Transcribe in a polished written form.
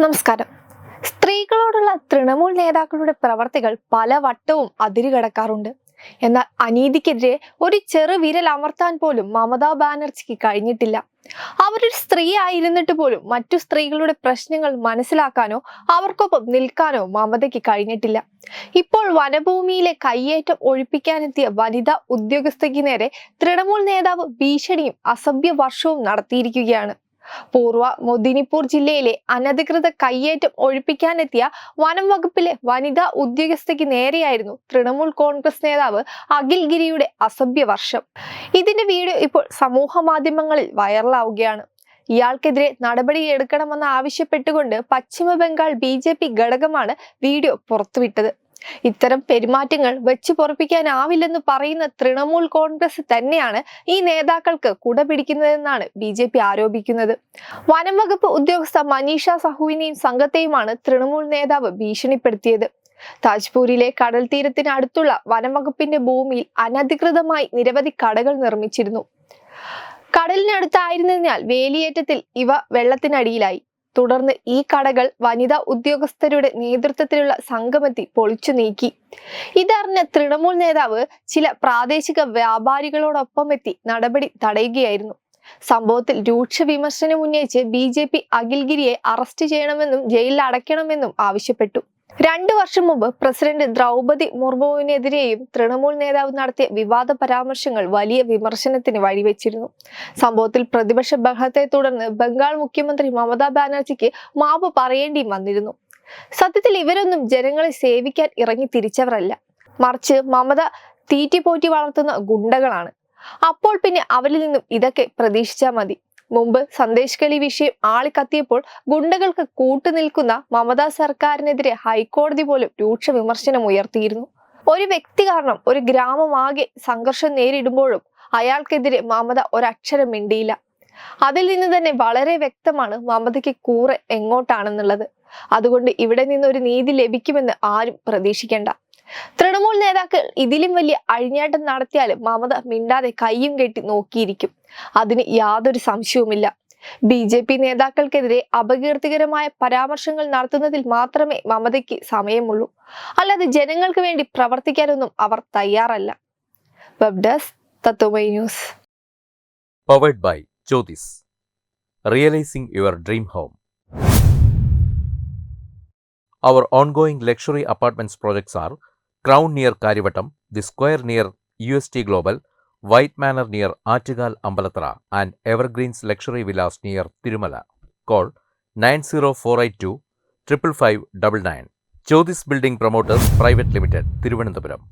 നമസ്കാരം. സ്ത്രീകളോടുള്ള തൃണമൂൽ നേതാക്കളുടെ പ്രവർത്തികൾ പലവട്ടവും അതിരുകടക്കാറുണ്ട്. എന്നാൽ അനീതിക്കെതിരെ ഒരു ചെറു വിരൽ അമർത്താൻ പോലും മമതാ ബാനർജിക്ക് കഴിഞ്ഞിട്ടില്ല. അവരൊരു സ്ത്രീ ആയിരുന്നിട്ട് പോലും മറ്റു സ്ത്രീകളുടെ പ്രശ്നങ്ങൾ മനസ്സിലാക്കാനോ അവർക്കൊപ്പം നിൽക്കാനോ മമതയ്ക്ക് കഴിഞ്ഞിട്ടില്ല. ഇപ്പോൾ വനഭൂമിയിലെ കയ്യേറ്റം ഒഴിപ്പിക്കാനെത്തിയ വനിതാ ഉദ്യോഗസ്ഥയ്ക്ക് നേരെ തൃണമൂൽ നേതാവ് ഭീഷണിയും അസഭ്യ വർഷവും നടത്തിയിരിക്കുകയാണ്. പൂർവ്വ മെദിനിപൂർ ജില്ലയിലെ അനധികൃത കയ്യേറ്റം ഒഴിപ്പിക്കാനെത്തിയ വനം വകുപ്പിലെ വനിതാ ഉദ്യോഗസ്ഥയ്ക്ക് നേരെയായിരുന്നു തൃണമൂൽ കോൺഗ്രസ് നേതാവ് അഖിൽ ഗിരിയുടെ അസഭ്യ വർഷം. ഇതിന്റെ വീഡിയോ ഇപ്പോൾ സമൂഹ മാധ്യമങ്ങളിൽ വൈറലാവുകയാണ്. ഇയാൾക്കെതിരെ നടപടിയെടുക്കണമെന്ന് ആവശ്യപ്പെട്ടുകൊണ്ട് പശ്ചിമ ബംഗാൾ BJP ഘടകമാണ് വീഡിയോ പുറത്തുവിട്ടത്. ഇത്തരം പെരുമാറ്റങ്ങൾ വെച്ചു പൊറപ്പിക്കാനാവില്ലെന്ന് പറയുന്ന തൃണമൂൽ കോൺഗ്രസ് തന്നെയാണ് ഈ നേതാക്കൾക്ക് കുടപിടിക്കുന്നതെന്നാണ് BJP ആരോപിക്കുന്നത്. വനം വകുപ്പ് ഉദ്യോഗസ്ഥ മനീഷ സാഹുവിനെയും സംഘത്തെയുമാണ് തൃണമൂൽ നേതാവ് ഭീഷണിപ്പെടുത്തിയത്. താജ്പൂരിലെ കടൽ തീരത്തിന് അടുത്തുള്ള വനം വകുപ്പിന്റെ ഭൂമിയിൽ അനധികൃതമായി നിരവധി കടകൾ നിർമ്മിച്ചിരുന്നു. കടലിനടുത്തായിരുന്നതിനാൽ വേലിയേറ്റത്തിൽ ഇവ വെള്ളത്തിനടിയിലായി. തുടർന്ന് ഈ കടകൾ വനിതാ ഉദ്യോഗസ്ഥരുടെ നേതൃത്വത്തിലുള്ള സംഘമെത്തി പൊളിച്ചു നീക്കി. ഇതറിഞ്ഞ തൃണമൂൽ നേതാവ് ചില പ്രാദേശിക വ്യാപാരികളോടൊപ്പം എത്തി നടപടി തടയുകയായിരുന്നു. സംഭവത്തിൽ രൂക്ഷ വിമർശനം ഉന്നയിച്ച് BJP അഖിൽ ഗിരിയെ അറസ്റ്റ് ചെയ്യണമെന്നും ജയിലിൽ അടയ്ക്കണമെന്നും ആവശ്യപ്പെട്ടു. 2 വർഷം മുമ്പ് പ്രസിഡന്റ് ദ്രൗപദി മുർമുവിനെതിരെയും തൃണമൂൽ നേതാവ് നടത്തിയ വിവാദ പരാമർശങ്ങൾ വലിയ വിമർശനത്തിന് വഴിവെച്ചിരുന്നു. സംഭവത്തിൽ പ്രതിപക്ഷ ബഹളത്തെ തുടർന്ന് ബംഗാൾ മുഖ്യമന്ത്രി മമതാ ബാനർജിക്ക് മാപ്പ് പറയേണ്ടി വന്നിരുന്നു. സത്യത്തിൽ ഇവരൊന്നും ജനങ്ങളെ സേവിക്കാൻ ഇറങ്ങി തിരിച്ചവരല്ല, മറിച്ച് മമത തീറ്റിപ്പോറ്റി വളർത്തുന്ന ഗുണ്ടകളാണ്. അപ്പോൾ പിന്നെ അവരിൽ നിന്നും ഇതൊക്കെ പ്രതീക്ഷിച്ചാൽ മതി. മുമ്പ് സന്ദേശ് കളി വിഷയം ആളിക്കത്തിയപ്പോൾ ഗുണ്ടകൾക്ക് കൂട്ടുനിൽക്കുന്ന മമതാ സർക്കാരിനെതിരെ ഹൈക്കോടതി പോലും രൂക്ഷ വിമർശനം ഉയർത്തിയിരുന്നു. ഒരു വ്യക്തി കാരണം ഒരു ഗ്രാമമാകെ സംഘർഷം നേരിടുമ്പോഴും അയാൾക്കെതിരെ മമത ഒരക്ഷരം മിണ്ടിയില്ല. അതിൽ നിന്ന് തന്നെ വളരെ വ്യക്തമാണ് മമതയ്ക്ക് കൂറ് എങ്ങോട്ടാണെന്നുള്ളത്. അതുകൊണ്ട് ഇവിടെ നിന്നൊരു നീതി ലഭിക്കുമെന്ന് ആരും പ്രതീക്ഷിക്കേണ്ട. തൃണമൂൽ നേതാക്കൾ ഇതിലും വലിയ അഴിഞ്ഞാട്ടം നടത്തിയാലും മമത മിണ്ടാതെ കയ്യും കെട്ടി നോക്കിയിരിക്കും. അതിന് യാതൊരു സംശയവുമില്ല. BJP നേതാക്കൾക്കെതിരെ അപകീർത്തികരമായ പരാമർശങ്ങൾ നടത്തുന്നതിൽ മാത്രമേ മമതയ്ക്ക് സമയമുള്ളൂ. അല്ലാതെ ജനങ്ങൾക്ക് വേണ്ടി പ്രവർത്തിക്കാനൊന്നും അവർ തയ്യാറല്ല. Web desk Tatwamayi news. Powered by Jyotis. Realizing your dream home. Our ongoing luxury apartments projects are Crown near Karivattam, The Square near UST Global, White Manor near Attigal Ambalathara, and Evergreens Luxury Villas near Tirumala. Call 90482 55599. Jyotis Building Promoters Private Limited, Thiruvananthapuram.